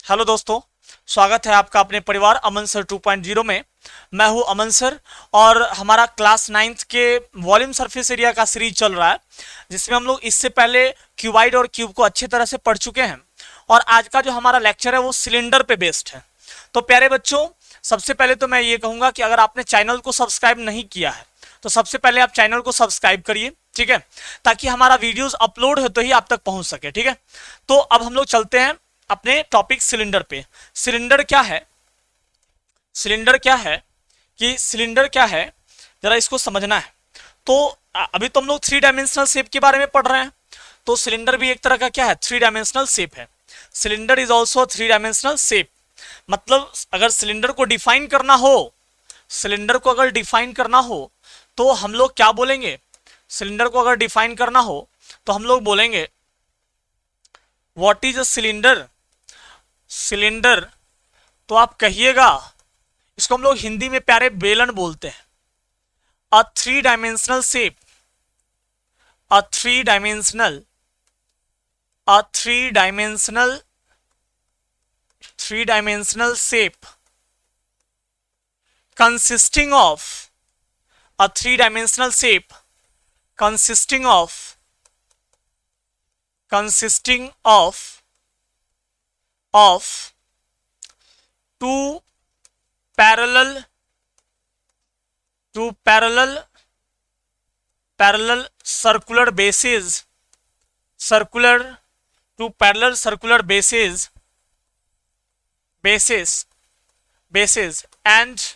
Hello दोस्तों, स्वागत है आपका अपने परिवार अमन सर 2.0 में। मैं हूं अमन सर और हमारा क्लास 9th के वॉल्यूम सरफेस एरिया का सीरीज चल रहा है, जिसमें हम लोग इससे पहले क्यूबाइड और क्यूब को अच्छी तरह से पढ़ चुके हैं। और आज का जो हमारा लेक्चर है वो सिलेंडर पे बेस्ड है। तो प्यारे बच्चों, सबसे पहले तो मैं ये कहूँगा कि अगर आपने चैनल को सब्सक्राइब नहीं किया है तो सबसे पहले आप चैनल को सब्सक्राइब करिए, ठीक है, ताकि हमारा वीडियोस अपलोड होते ही आप तक पहुंच सके। ठीक है, तो अब हम लोग चलते हैं अपने टॉपिक सिलेंडर पे। सिलेंडर क्या है, सिलेंडर क्या है कि सिलेंडर क्या है, जरा इसको समझना है। तो अभी तो हम लोग 3 डायमेंशनल शेप के बारे में पढ़ रहे हैं, तो सिलेंडर भी एक तरह का क्या है, 3 डायमेंशनल शेप है। Cylinder is also 3 dimensional shape. मतलब अगर सिलेंडर को डिफाइन करना हो, सिलेंडर को अगर डिफाइन करना हो तो हम लोग क्या बोलेंगे, सिलेंडर को अगर डिफाइन करना हो तो हम लोग बोलेंगे what is a cylinder. Cylinder तो आप कहिएगा, इसको हम लोग हिंदी में प्यारे बेलन बोलते हैं। अ 3 dimensional shape, a 3 dimensional, a 3 dimensional, 3 dimensional shape consisting of, a 3 dimensional shape consisting of, consisting of two parallel, two parallel circular bases, circular, two parallel circular bases, and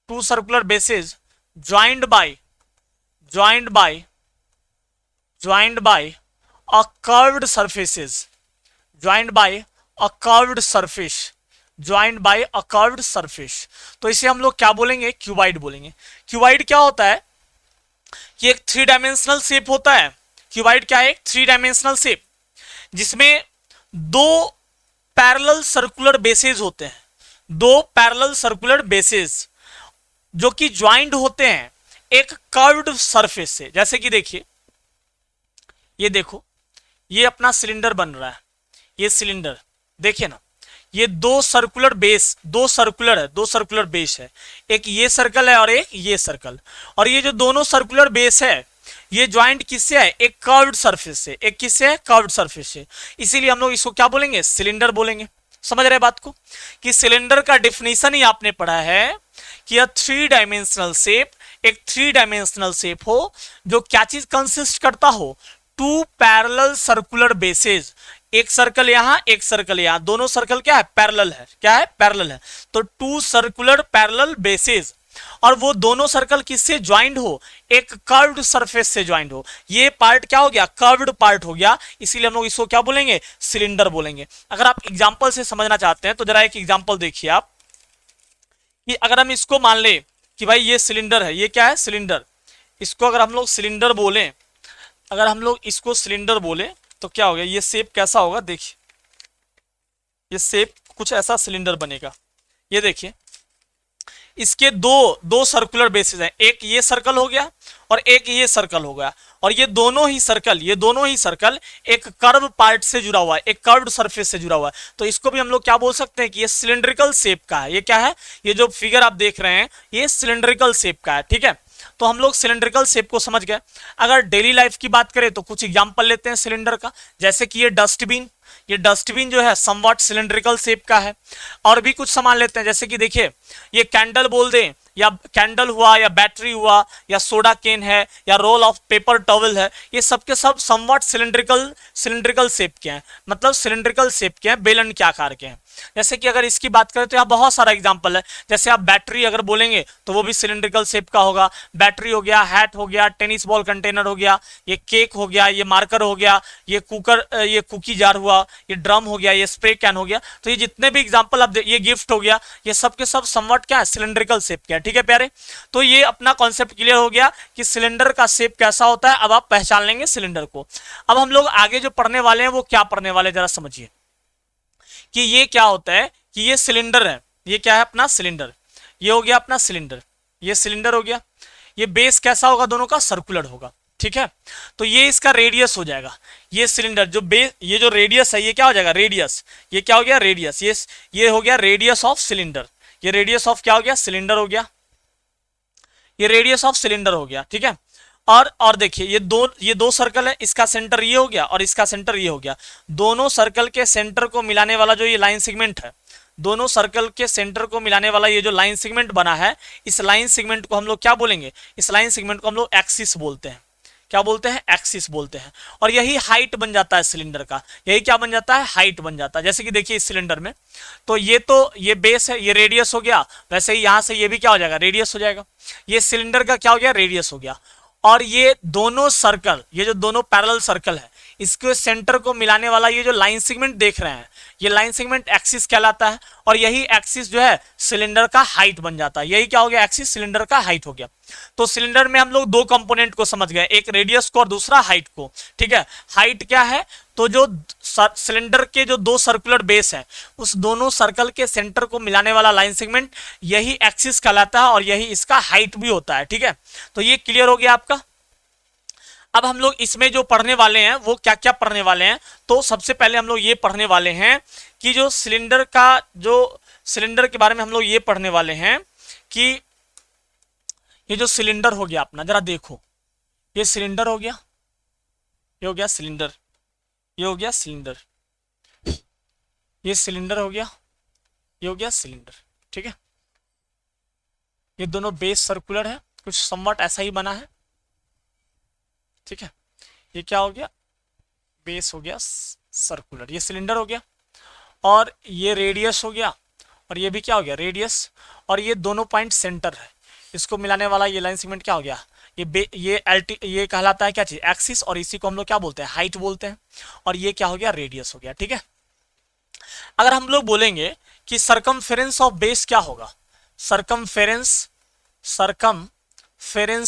two circular bases joined by a curved surfaces, joined by a curved surface, joined by a curved surface। तो इसे हम लोग क्या बोलेंगे, cuboid बोलेंगे। Cuboid क्या होता है कि एक 3 डायमेंशनल शेप होता है। क्यूबाइड क्या है, एक 3 डायमेंशनल शेप जिसमें दो पैरेलल सर्कुलर बेसेस होते हैं, दो पैरेलल सर्कुलर बेसेस जो कि ज्वाइंट होते हैं एक कर्व्ड सरफेस से। जैसे कि देखिए, ये देखो, ये अपना सिलेंडर बन रहा है, ये सिलेंडर देखिए ना, ये दो सर्कुलर बेस, दो सर्कुलर है, दो सर्कुलर बेस है, एक ये सर्कल है और एक ये सर्कल। और ये जो दोनों सर्कुलर बेस है ये ज्वाइंट किससे है, एक कर्व्ड सरफेस से, एक किससे है, कर्व्ड सरफेस से। इसीलिए हम लोग इसको क्या बोलेंगे, सिलेंडर बोलेंगे। समझ रहे बात को, कि सिलेंडर का डेफिनेशन ही आपने पढ़ा है कि 3 डायमेंशनल शेप, एक 3 डायमेंशनल शेप हो जो क्या चीज कंसिस्ट करता हो, 2 पैरेलल सर्कुलर बेसेस, एक सर्कल यहां एक सर्कल यहां, दोनों सर्कल क्या है, पैरेलल है, क्या है, पैरेलल है। तो 2 सर्कुलर पैरेलल बेसेस, और वो दोनों सर्कल किससे ज्वाइंट हो, एक कर्व्ड सरफेस से ज्वाइंट हो। ये पार्ट क्या हो गया, कर्व्ड पार्ट हो गया, इसीलिए हम लोग इसको क्या बोलेंगे, सिलेंडर बोलेंगे। अगर आप एग्जांपल से समझना चाहते हैं तो जरा एक एग्जांपल देखिए आप, कि अगर हम इसको मान ले कि भाई ये सिलेंडर है, ये क्या है, सिलेंडर। इसको अगर हम लोग सिलेंडर बोलें, अगर हम लोग इसको सिलेंडर बोले तो क्या हो गया, ये शेप कैसा होगा, देखिए ये शेप कुछ ऐसा सिलेंडर बनेगा। ये देखिए, इसके दो सर्कुलर बेसेस हैं, एक ये सर्कल हो गया और एक ये सर्कल हो गया, और ये दोनों ही सर्कल एक कर्व पार्ट से जुड़ा हुआ है, एक कर्व्ड सरफेस से जुड़ा हुआ है। तो इसको भी हम लोग क्या बोल सकते हैं कि ये सिलेंड्रिकल शेप का है। ये क्या है, ये जो फिगर आप देख रहे हैं ये सिलेंड्रिकल शेप का है, ठीक है। तो हम लोग सिलेंड्रिकल शेप को समझ गए। अगर डेली लाइफ की बात करें तो कुछ एग्जांपल लेते हैं सिलेंडर का, जैसे कि ये डस्टबिन, ये डस्टबिन जो है समवॉट सिलेंड्रिकल शेप का है। और भी कुछ सामान लेते हैं, जैसे कि देखिए ये कैंडल बोल दें, या कैंडल हुआ, या बैटरी हुआ, या सोडा केन है, या रोल ऑफ पेपर टॉवल है, ये सब के सब समवॉट सिलेंड्रिकल शेप के हैं। मतलब सिलेंड्रिकल शेप के हैं, बेलन के आकार के हैं। जैसे कि अगर इसकी बात करें तो यहाँ बहुत सारा एग्जांपल है। जैसे आप बैटरी अगर बोलेंगे तो वो भी सिलेंड्रिकल शेप का होगा। बैटरी हो गया, हैट हो गया, टेनिस बॉल कंटेनर हो गया, ये केक हो गया, ये मार्कर हो गया, ये कुकर, ये कुकी जार हुआ, ये ड्रम हो गया, ये स्प्रे कैन हो गया। तो ये जितने भी एग्जांपल आप, ये गिफ्ट हो गया, ये सब के सब समवट क्या है, सिलेंड्रिकल शेप के है, ठीक है प्यारे। तो ये अपना कॉन्सेप्ट क्लियर हो गया कि सिलेंडर का शेप कैसा होता है। अब आप पहचान लेंगे सिलेंडर को। अब हम लोग आगे जो पढ़ने वाले हैं वो क्या पढ़ने वाले, जरा समझिए कि ये क्या होता है, कि ये सिलेंडर है, ये क्या है अपना सिलेंडर, ये हो गया अपना सिलेंडर, ये सिलेंडर हो गया। ये बेस कैसा होगा, दोनों का सर्कुलर होगा, ठीक है। तो ये इसका रेडियस हो जाएगा, ये सिलेंडर जो बेस, ये जो रेडियस है ये क्या हो जाएगा, रेडियस, ये क्या हो गया, रेडियस, ये हो गया रेडियस ऑफ सिलेंडर, ये रेडियस ऑफ क्या हो गया, सिलेंडर हो गया, ये रेडियस ऑफ सिलेंडर हो गया, ठीक है। और देखिए ये दो सर्कल है, इसका सेंटर ये हो गया और इसका सेंटर ये हो गया, दोनों सर्कल के सेंटर को मिलाने वाला जो ये लाइन सेगमेंट है, दोनों सर्कल के सेंटर को मिलाने वाला ये जो लाइन सेगमेंट बना है, इस लाइन सेगमेंट को हम लोग क्या बोलेंगे, इस लाइन सेगमेंट को हम लोग एक्सिस बोलते हैं, क्या बोलते हैं, एक्सिस बोलते हैं। और यही हाइट बन जाता है सिलेंडर का, यही क्या बन जाता है, हाइट बन जाता है। जैसे कि देखिए इस सिलेंडर में तो ये बेस है, ये रेडियस हो गया, वैसे ही यहां से ये भी क्या हो जाएगा, रेडियस हो जाएगा, ये सिलेंडर का क्या हो गया, रेडियस हो गया। और ये दोनों सर्कल, ये जो दोनों पैरेलल सर्कल है, इसके सेंटर को मिलाने वाला ये जो लाइन सेगमेंट देख रहे हैं, ये लाइन सेगमेंट एक्सिस कहलाता है। और यही एक्सिस जो है सिलेंडर का हाइट बन जाता है, यही क्या हो गया, एक्सिस सिलेंडर का हाइट हो गया। तो सिलेंडर में हम लोग दो कंपोनेंट को समझ गए, एक रेडियस को और दूसरा हाइट को, ठीक है। हाइट क्या है, तो जो सिलेंडर के जो दो सर्कुलर बेस है, उस दोनों सर्कल के सेंटर को मिलाने वाला लाइन सेगमेंट यही एक्सिस कहलाता है और यही इसका हाइट भी होता है, ठीक है। तो ये क्लियर हो गया आपका। अब हम लोग इसमें जो पढ़ने वाले हैं वो क्या क्या पढ़ने वाले हैं, तो सबसे पहले हम लोग ये पढ़ने वाले हैं कि जो सिलेंडर का, जो सिलेंडर के बारे में हम लोग ये पढ़ने वाले हैं कि ये जो सिलेंडर हो गया अपना, जरा देखो, ये सिलेंडर हो गया, ये हो गया सिलेंडर, ये हो गया सिलेंडर, ये सिलेंडर हो गया, ये हो गया सिलेंडर, ठीक है। ये दोनों बेस सर्कुलर है, कुछ समवट ऐसा ही बना है, ठीक है। ये क्या हो गया, बेस हो गया सर्कुलर, ये सिलेंडर हो गया, और ये रेडियस हो गया, और ये भी क्या हो गया, रेडियस, और ये दोनों पॉइंट सेंटर है, इसको मिलाने वाला ये लाइन सेगमेंट क्या हो गया, ये कहलाता है क्या चीज, एक्सिस, और इसी को हम लोग क्या बोलते हैं, हाइट बोलते हैं। और ये क्या हो गया, रेडियस हो गया, ठीक है। अगर हम लोग बोलेंगे कि सरकमफेरेंस ऑफ बेस क्या होगा, circumference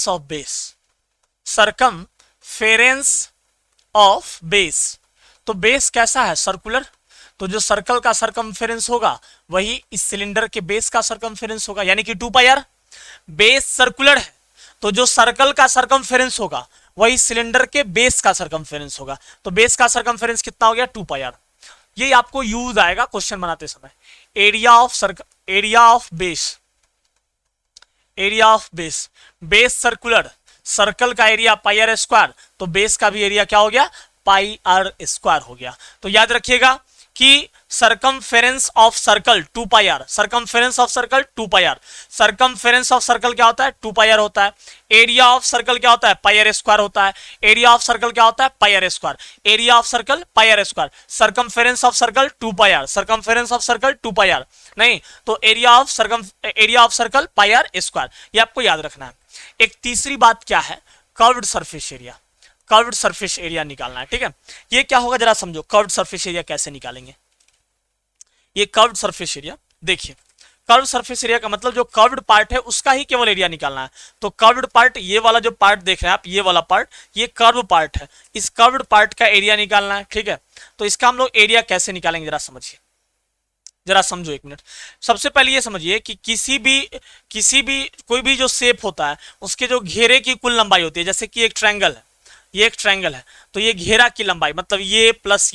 of base, circumference of base, तो बेस कैसा है, सर्कुलर, तो जो सर्कल का सरकमफेरेंस होगा वही इस सिलेंडर के बेस का सरकमफेरेंस होगा, यानी कि 2 पाई आर। बेस सर्कुलर है तो जो सर्कल का सरकमफेरेंस होगा वही सिलेंडर के बेस का सरकमफेरेंस होगा, तो बेस का सरकमफेरेंस कितना हो गया, 2 पाई आर। ये आपको यूज आएगा क्वेश्चन बनाते समय। Area of base, base circular, circle का एरिया पाई आर स्क्वायर, तो बेस का भी एरिया क्या हो गया, पाई आर स्क्वायर हो गया। तो याद रखिएगा कि circumference of circle 2 pi are, circumference of circle 2 pi are, circumference of circle क्या होता है, 2 पाई आर होता है। एरिया ऑफ सर्कल क्या होता है, पाई आर स्क्वायर होता है। एरिया ऑफ सर्कल क्या होता है, pi r square, area of circle pi r square, circumference of circle 2 pi are, circumference of circle 2 pi r, नहीं तो area of circle pi r square, ये आपको याद रखना है। एक तीसरी बात क्या है, curved surface area, curved surface area निकालना है, ठीक है। ये क्या होगा जरा समझो, कर्व्ड सरफेस एरिया कैसे निकालेंगे। ये कर्व्ड सरफेस एरिया, देखिए कर्व्ड सरफेस एरिया का मतलब जो कर्व्ड पार्ट है उसका ही केवल एरिया निकालना है। तो कर्व्ड पार्ट, ये वाला जो पार्ट देख रहे हैं आप, ये वाला पार्ट, ये कर्व पार्ट है, इस कर्व्ड पार्ट का एरिया निकालना है, ठीक है। तो इसका हम लोग एरिया कैसे निकालेंगे जरा समझिए, जरा समझो एक मिनट। सबसे पहले ये समझिए कि किसी भी कोई भी जो शेप होता है उसके जो घेरे की कुल लंबाई होती है, जैसे कि एक ट्रायंगल है, ये एक ट्रायंगल है, तो ये घेरा की लंबाई मतलब ये प्लस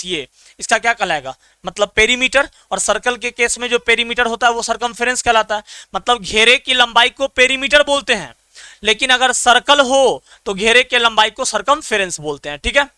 ये, इसका क्या कहलाएगा, मतलब पेरीमीटर। और सर्कल के केस में जो पेरीमीटर होता है वो सरकमफेरेंस कहलाता है, मतलब घेरे की लंबाई को पेरीमीटर बोलते हैं, लेकिन अगर सर्कल हो तो घेरे के लंबाई को सरकमफेरेंस बोलते हैं, ठीक है।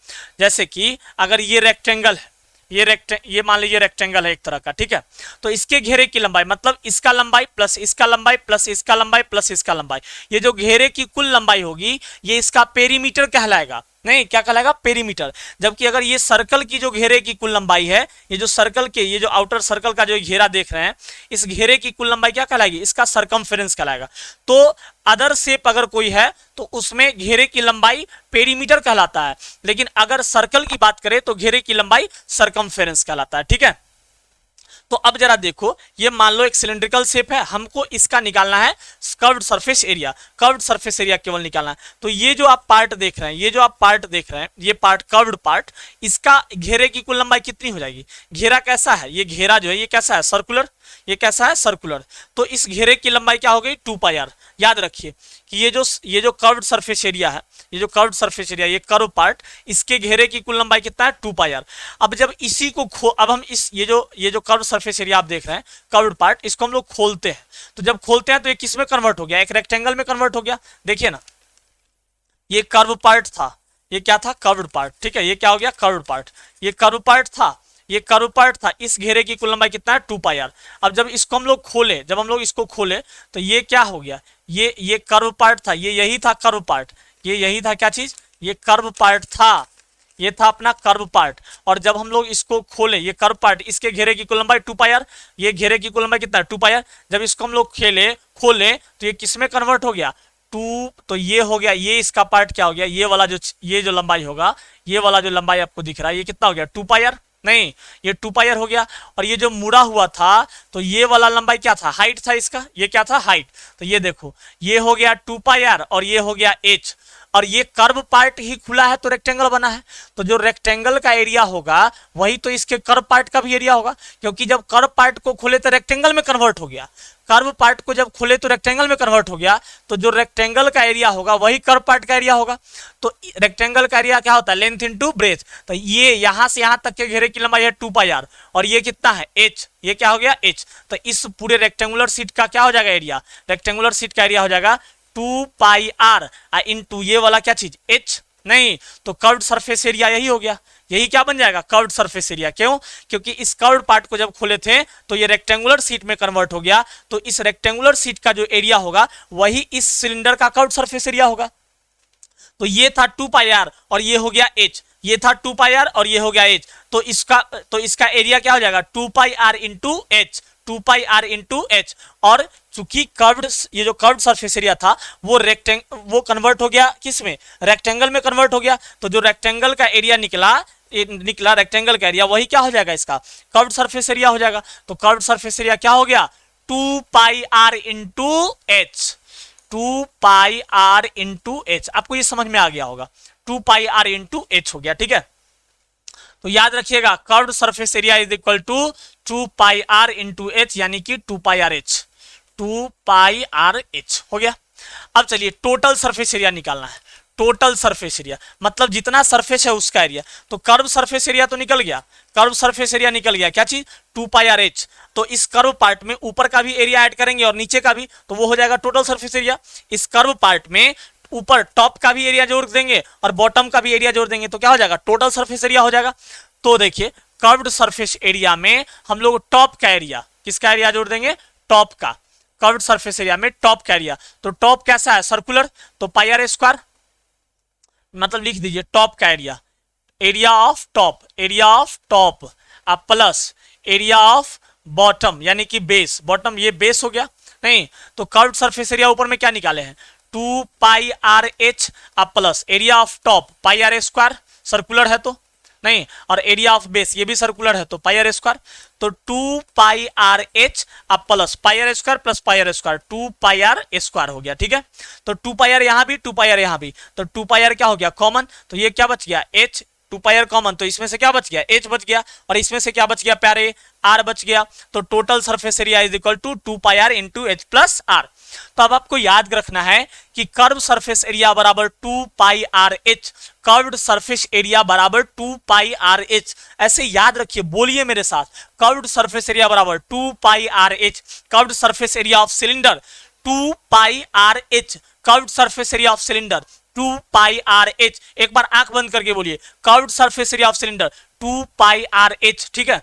जैसे कि अगर ये रेक्टेंगल है, ये मान लीजिए रेक्टेंगल है एक तरह का, ठीक है, तो इसके घेरे की लंबाई मतलब इसका लंबाई प्लस इसका लंबाई प्लस इसका लंबाई प्लस इसका लंबाई, ये जो घेरे की कुल लंबाई होगी ये इसका पेरीमीटर कहलाएगा, नहीं क्या कहलाएगा, पेरीमीटर। जबकि अगर ये सर्कल की जो घेरे की कुल लंबाई है, ये जो सर्कल के, ये जो आउटर सर्कल का जो घेरा देख रहे हैं, इस घेरे की कुल लंबाई क्या कहलाएगी, इसका सरकमफेरेंस कहलाएगा। तो अदर शेप अगर कोई है तो उसमें घेरे की लंबाई पेरीमीटर कहलाता है, लेकिन अगर सर्कल की बात करें तो घेरे की लंबाई सरकमफेरेंस कहलाता है, ठीक है। तो अब जरा देखो, ये मान लो एक सिलिंड्रिकल शेप है, हमको इसका निकालना है curved surface area, curved surface area केवल निकालना है। तो ये जो आप पार्ट देख रहे हैं, ये पार्ट कर्व्ड पार्ट, इसका घेरे की कुल लंबाई कितनी हो जाएगी, घेरा कैसा है, ये घेरा जो है ये कैसा है, सर्कुलर, ये कैसा है, सर्कुलर, तो इस घेरे की लंबाई क्या हो गई, 2 पाई आर, याद रखिए कि ये जो कर्व्ड सरफेस एरिया है, ये जो कर्व्ड सरफेस एरिया, ये कर्व पार्ट, इसके घेरे की कुल लंबाई कितना है 2πr। अब जब इसी को अब हम ये जो कर्व्ड सरफेस एरिया आप देख रहे हैं कर्व्ड पार्ट, इसको हम लोग खोलते हैं। तो जब खोलते हैं तो ये किस में कन्वर्ट हो गया, एक रेक्टेंगल में कन्वर्ट हो गया। देखिए ना, ये कर्व पार्ट था, ये क्या था, कर्व्ड पार्ट, ठीक है, ये क्या हो गया, कर्व्ड पार्ट, ये कर्व पार्ट था, ये कर्व पार्ट था, इस घेरे की कुल लंबाई कितना है 2πr। अब जब इसको हम लोग खोले, जब हम लोग इसको खोले तो ये क्या हो गया, ये कर्व पार्ट था, ये यही था कर्व पार्ट, ये यही था क्या चीज, ये कर्व पार्ट था, ये था अपना कर्व पार्ट। और जब हम लोग इसको खोले, ये कर्व पार्ट, इसके घेरे की कुल लंबाई 2πr, ये घेरे की कुल लंबाई कितना है 2πr। जब इसको हम लोग खोले तो ये किस में कन्वर्ट हो गया, 2, तो ये हो गया, ये इसका पार्ट क्या हो गया, ये जो लंबाई होगा, ये वाला जो लंबाई आपको दिख रहा है, ये कितना हो गया 2πr, नहीं ये 2πr हो गया। और ये जो मुड़ा हुआ था तो ये वाला लंबाई क्या था, हाइट था इसका, ये क्या था, हाइट। तो ये देखो, ये हो गया 2πr और ये हो गया h, और ये कर्व पार्ट ही खुला है तो रेक्टेंगल बना है। तो जो रेक्टेंगल का एरिया होगा वही तो इसके कर्व पार्ट का भी एरिया होगा, क्योंकि जब कर्व पार्ट को खोले तो रेक्टेंगल में कन्वर्ट हो गया, कर्व पार्ट को जब खोले तो रेक्टेंगल में कन्वर्ट हो गया, तो जो रेक्टेंगल का एरिया होगा वही कर्व पार्ट का एरिया होगा। तो रेक्टेंगल का एरिया क्या होता है, लेंथ इनटू ब्रेथ। तो ये यहां से यहां तक के घेरे की लंबाई है 2πr और ये कितना है h, ये क्या हो गया h। तो इस पूरे रेक्टेंगुलर शीट का क्या हो जाएगा एरिया, रेक्टेंगुलर शीट का एरिया हो जाएगा 2πr इनटू ये वाला क्या चीज h, नहीं तो कर्व्ड सरफेस एरिया यही हो गया, यही क्या बन जाएगा, कर्व्ड सरफेस एरिया। क्यों, क्योंकि इस कर्व्ड पार्ट को जब खोले थे तो ये रेक्टेंगुलर शीट में कन्वर्ट हो गया, तो इस रेक्टेंगुलर शीट का जो एरिया होगा वही इस सिलेंडर का कर्व्ड सरफेस एरिया होगा। तो ये था 2πr और ये हो गया h, ये था 2πr और ये हो गया h। तो इसका एरिया क्या हो जाएगा 2πr into h, 2πr into h। और चूंकि कर्व्ड, ये जो कर्व्ड सरफेस एरिया था वो कन्वर्ट हो गया किस में, रेक्टेंगल में कन्वर्ट हो गया। तो जो रेक्टेंगल का एरिया निकला रेक्टेंगल का एरिया, वही क्या हो जाएगा, इसका कर्व्ड सरफेस एरिया हो जाएगा। तो कर्व्ड सरफेस एरिया क्या हो गया 2πr into h, 2πr into h। आपको ये समझ में आ गया होगा, 2πr इंटू h हो गया, ठीक है। तो याद रखिएगा curved surface area is equal to 2πr into h, यानी कि 2πrh, 2πrh हो गया। अब चलिए टोटल सरफेस एरिया निकालना है। टोटल सरफेस एरिया मतलब जितना सरफेस है उसका एरिया। तो कर्व सरफेस एरिया तो निकल गया, कर्व सरफेस एरिया निकल गया, क्या चीज 2πrh। तो इस कर्व पार्ट में ऊपर का भी एरिया ऐड करेंगे और नीचे का भी, तो वो हो जाएगा टोटल सरफेस एरिया। इस कर्व पार्ट में ऊपर टॉप का भी एरिया जोड़ देंगे और बॉटम का भी एरिया जोड़ देंगे, तो क्या हो जाएगा टोटल सरफेस एरिया हो जाएगा। तो देखिए कर्व्ड सरफेस एरिया में हम लोग टॉप का एरिया, किसका एरिया जोड़ देंगे, टॉप का, कर्व्ड सरफेस एरिया में टॉप का एरिया। तो टॉप कैसा है, सर्कुलर, तो πr², मतलब लिख दीजिए टॉप का area, area of top, area of top अब प्लस एरिया ऑफ बॉटम यानी कि बेस, बॉटम ये बेस हो गया, नहीं तो कर्व्ड सरफेस एरिया ऊपर में क्या निकाले हैं 2πrh अब plus area of top πr², circular है तो नहीं, और एरिया ऑफ बेस ये भी सर्कुलर है तो πr²। तो 2πrh अब plus πr² plus πr², 2πr² हो गया, ठीक है। तो 2πr यहां भी, 2πr यहां भी, तो 2πr क्या हो गया कॉमन, तो ये क्या बच गया h, 2πr कॉमन, तो इसमें से क्या बच गया h बच गया, और इसमें से क्या बच गया प्यारे r बच गया। तो total surface area is equal to 2πr into h plus r। तो अब आपको याद रखना है कि कर्व सरफेस एरिया बराबर 2πrh, कर्व्ड सरफेस एरिया बराबर 2πrh। ऐसे याद रखिए, बोलिए मेरे साथ, कर्व्ड सरफेस एरिया बराबर 2πrh, curved surface area of cylinder 2πrh, curved surface area of cylinder 2πrh। एक बार आंख बंद करके बोलिए, curved surface area of cylinder 2πrh, ठीक है।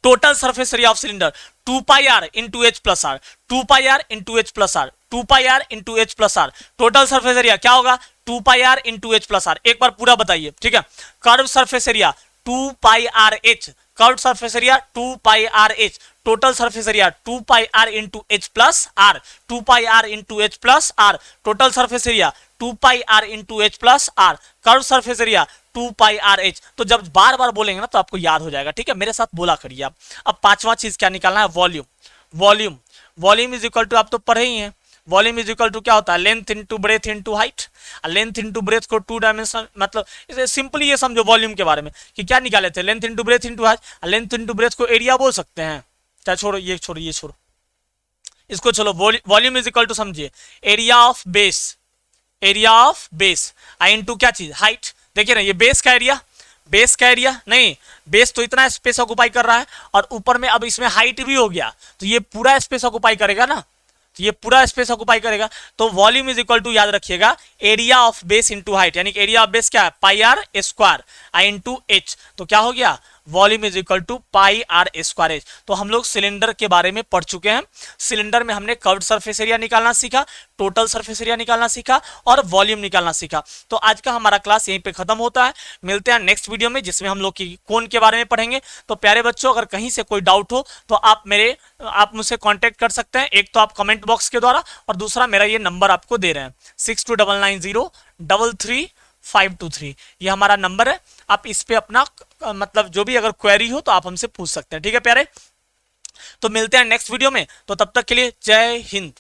Total surface area of cylinder 2πr into h plus R, 2πr into h plus R, 2πr into h plus R. Total surface area क्या होगा 2πr into h plus are. एक बार पूरा बताइए, ठीक है। Curve surface area 2πrh, curve surface area 2πrh, total surface area 2πr into h plus R, 2πr into h plus R, total surface area 2πr into h plus R, curve surface area 2πrh। तो जब बार बार बोलेंगे ना तो आपको याद हो जाएगा, ठीक है, मेरे साथ बोला करिए आप। अब पांचवा चीज क्या निकालना है, volume. Volume, volume is equal to, आप तो पढ़े ही हैं, वॉल्यूम इज इक्वल टू क्या होता है, length into breadth into height. Length into breadth को 2 डायमेंशनल, मतलब इसे सिंपली ये समझो वॉल्यूम के बारे में कि क्या निकाले थे, length into breadth into height. Length into breadth को एरिया बोल सकते हैं, चाहे छोड़ो ये छोड़ो ये छोड़ो, इसको चलो वॉल्यूम इज इक्वल टू समझिए area of base, area of base I into क्या चीज हाइट। देखिए ना ये बेस का एरिया, बेस का एरिया नहीं, बेस तो इतना स्पेस ऑक्युपाई कर रहा है और ऊपर में अब इसमें हाइट भी हो गया तो ये पूरा स्पेस ऑक्युपाई करेगा ना, तो ये पूरा स्पेस ऑक्युपाई करेगा। तो वॉल्यूम इज इक्वल टू याद रखिएगा area of base into height, यानी एरिया ऑफ बेस क्या है पाई आर स्क्वायर आई इंटू एच। तो क्या हो गया volume is equal to pi r square h. तो हम लोग सिलेंडर के बारे में पढ़ चुके हैं। सिलेंडर में हमने कर्व्ड सरफेस एरिया निकालना सीखा, टोटल सरफेस एरिया निकालना सीखा और वॉल्यूम निकालना सीखा। तो आज का हमारा क्लास यहीं पे खत्म होता है। मिलते हैं नेक्स्ट वीडियो में जिसमें हम लोग की कोण के बारे में पढ़ेंगे। तो प्यारे बच्चों अगर कहीं से कोई डाउट हो तो आप मुझसे कांटेक्ट कर सकते हैं। एक तो आप कमेंट बॉक्स के द्वारा और दूसरा मेरा ये नंबर आपको दे रहे हैं 6299033523, ये हमारा नंबर है। आप इस पे अपना मतलब जो भी अगर क्वेरी हो तो आप हमसे पूछ सकते हैं। ठीक है प्यारे, तो मिलते हैं नेक्स्ट वीडियो में। तो तब तक के लिए जय हिंद।